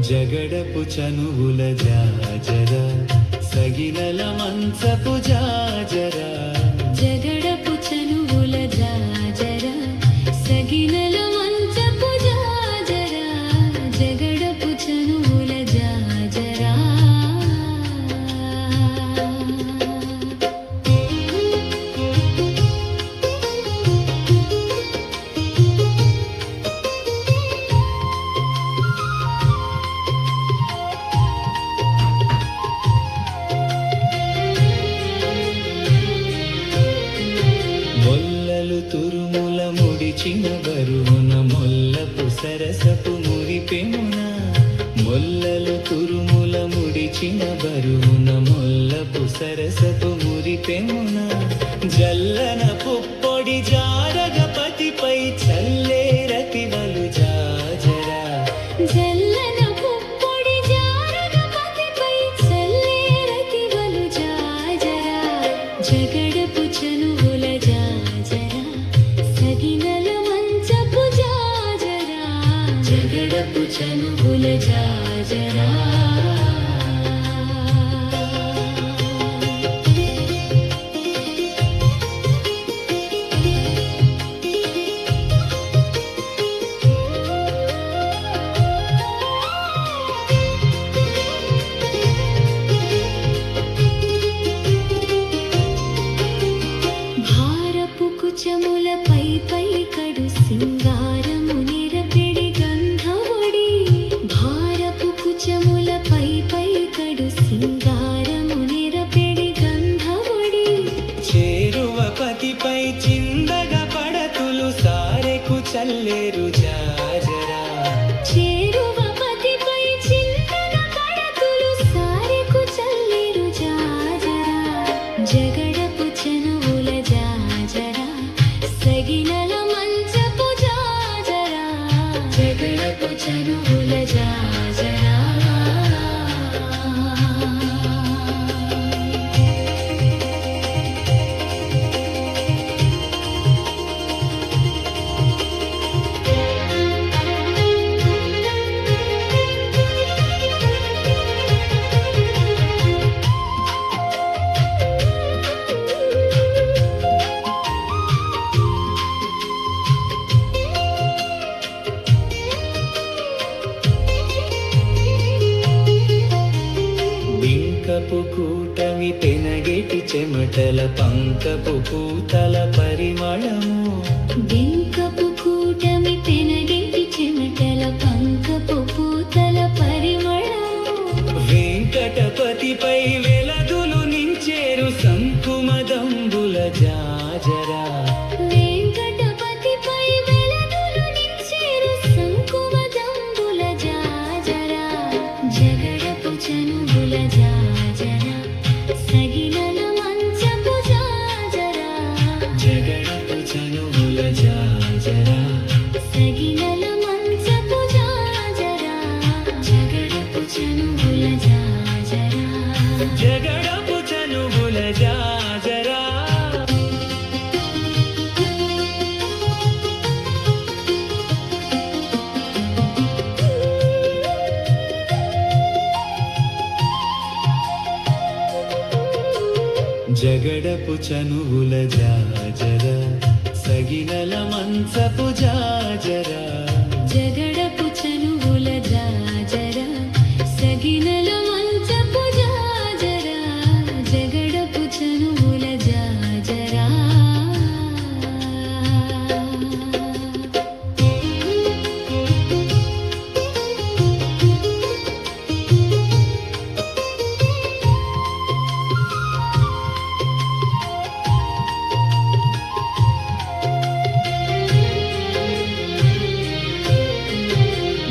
జగడపు చనువుల జాజర సగినల మంచపు జాజర జగడపు చనువుల జాజర సగినల మంచపు జాజర జగడపు చనువుల జాజర మొల్లలు తురుముల ముడిచిన బరువున మొల్లపు సరసపు మురిపెమున మొల్లలు తురుముల ముడిచిన బరువున మొల్లపు సరసపు మురిపెమున జల్లన పుప్పొడి జారగపతిపై చల్లేరతివలు జాజరా జల్లన పుప్పొడి జారగపతిపై చల్లేరతివలు జాజర జగడపు చనువుల జాజర సగినల మంచపు జాజర జగడపు చనువుల జాజర భారపు కుచములపై పై కడు సింగారము నిరపిడి గంధముడి భారపు కుచములపై పై కడు సింగారము నిరపిడి గంధముడి చేరువ పతిపై చిందగ పడతులు సారెకు చల్లేరు జాజరా చేరువ పతిపై చింతన పడతులు సారెకు చల్లేరు జాజర జగడపు చనువుల జాజర సగినల మంచపు జాజర జగడపు చనువుల జాజర బింకపు కూటమి పెనగెటి చెమటల పంకపు పూతల పరిమళము బింకపు కూటమి పెనగెటి చెమటల పంకపు పూతల పరిమళము వెంకటపతిపై వెలదులు నించేరు సంకుమదంబుల జాజరా వెంకటపతిపై వెలదులు నించేరు సంకుమదంబుల జాజర జగడపు చనువుల జాజర సగినల మంచపు జాజర జగడపు చనువుల జాజరా సగినల మంచపు జాజర జగడపు చనువుల జాజర జగడపు చనువుల జాజరా జగడపు చనువుల జాజర సగినల మంచపు జాజర జగడపు చనువుల జాజర సగినల మంచపు జాజర జగడపు చనువుల జాజర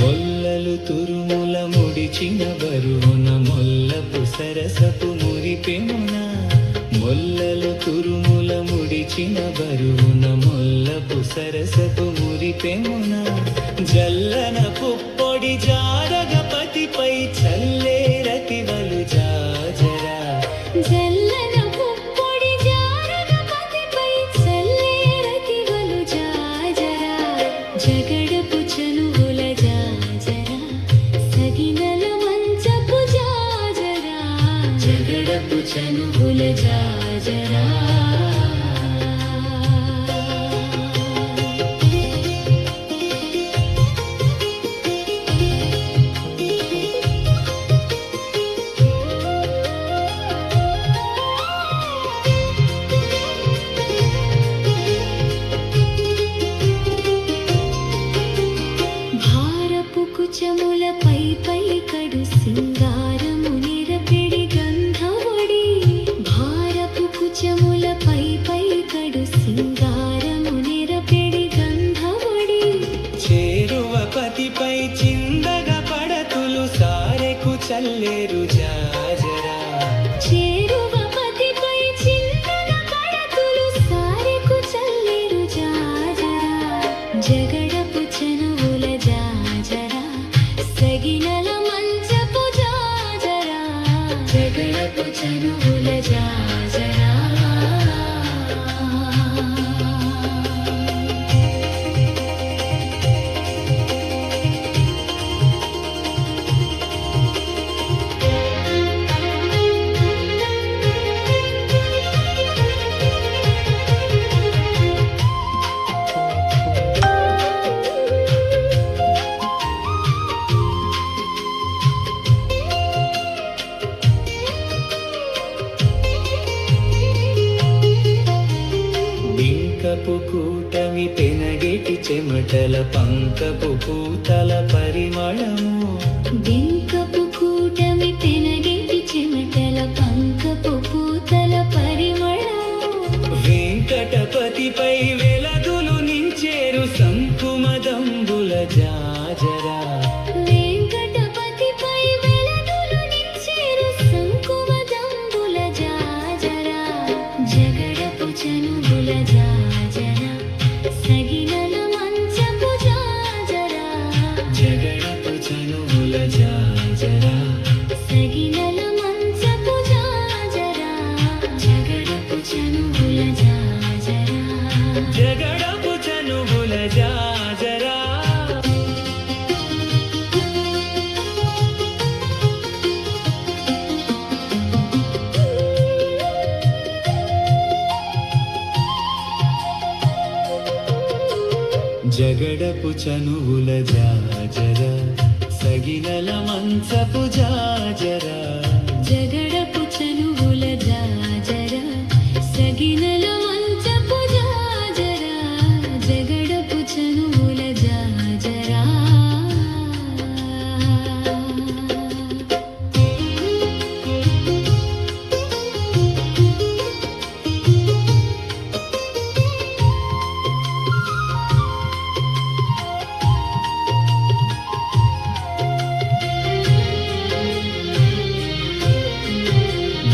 మొల్లలు తురుముల ముడిచిన బరువున మొల్లపు సరసపు మురిపెమున మొల్లలు తురుముల ముడిచిన బరువున మొల్లపు సరసపు మురిపెమున జల్లన పుప్పొడి జారగపతిపై చల్లేరతివలు జాజరా జల్లన పుప్పొడి జారగపతిపై చల్లేరతివలు జాజర జగడపు చనువుల జాజర సగినల మంచపు జాజరా జగడపు చనువుల జాజరా కుచములపై పై కడు సింగారము నిరపిడి గంధవడి భారపు కుచములపై పై కడు సింగారము నిరపిడి గంధవడి చేరువ పతిపై చిందగ పడతులు సారెకు చల్లేరు జాజరా చేరువ పతిపై చిందగ పడతులు సారెకు చల్లేరు జాజరా జగడపు చనువుల జాజరా సగినల మంచపు జాజరా జగడపు చనువుల జాజరా బింకపు కూటమి పెనగేటి చెమటల పంకపు పూతల పరిమళము బింకపు కూటమి పెనగేటి చెమటల పంకపు పూతల పరిమళము వెంకటపతిపై వెలదులు నించేరు సంకుమదంబుల జాజరా వెంకటపతిపై వెలదులు నించేరు సంకుమదంబుల జాజరా జగడపు చనువుల జాజరా సగినల మంచపు జాజరా జగడపు చనువుల జాజరా సగినల మంచపు జాజరా జగడపు చనువుల జాజరా జగడపు చనువుల జాజరా జగడపు చనువుల జాజరా సగినల మంచపు జాజరా జగడపు చనువుల జాజరా సగినల మంచపు జాజరా జగడపు చనువుల జాజరా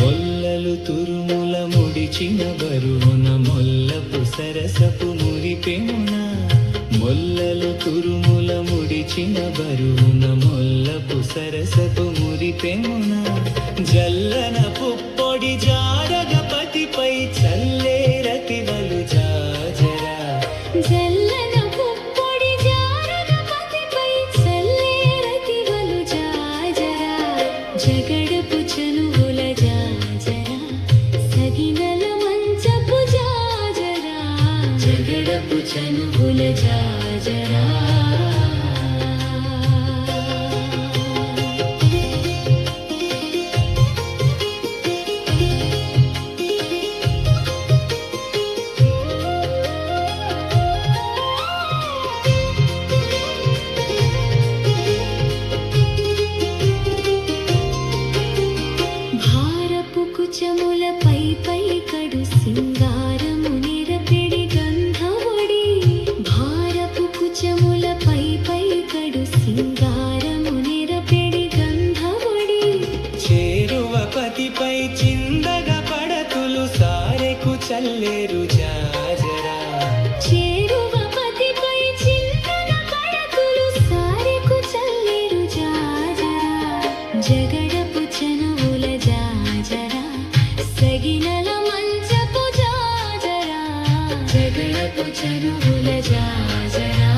మొల్లలు తురుముల ముడిచిన బరువున మొల్లపు సరసపు మురిపెమున మొల్లలు తురుముల ముడిచిన బరువున మొల్లపు సరసపు మురిపెమున జల్లన పుప్పొడి జారగపతిపై చల్లేరతివలు జాజరా జల్లన పుప్పొడి జారగపతిపై చల్లేరతివలు జాజరా జగడపు చనువుల జాజరా సగినల మంచపు జాజరా జగడపు చనువుల జాజరా భారపు కుచములపై పై కడు సింగారము నిరపిడి గంధవడి భారపు కుచములపై పై కడు సింగారము నిరపిడి గంధవడి చేరువ పతిపై చిందగ పడతులు సారెకు చల్లేరు జాజరా చేరువ పతిపై చిందగ పడతులు సారెకు చల్లేరు జాజరా జగడపు చనువుల జాజరా సగినల మంచపు జాజరా జగడపు చనువుల జాజరా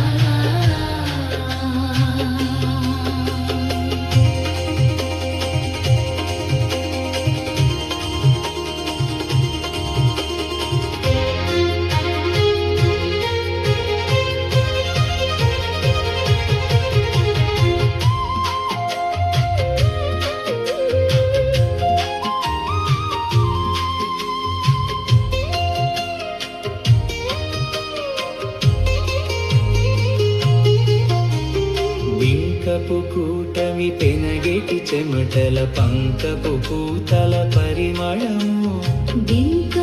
రేపు కూటమి పెనగేటి చెమటల పంకపు పూతల పరిమళము బింక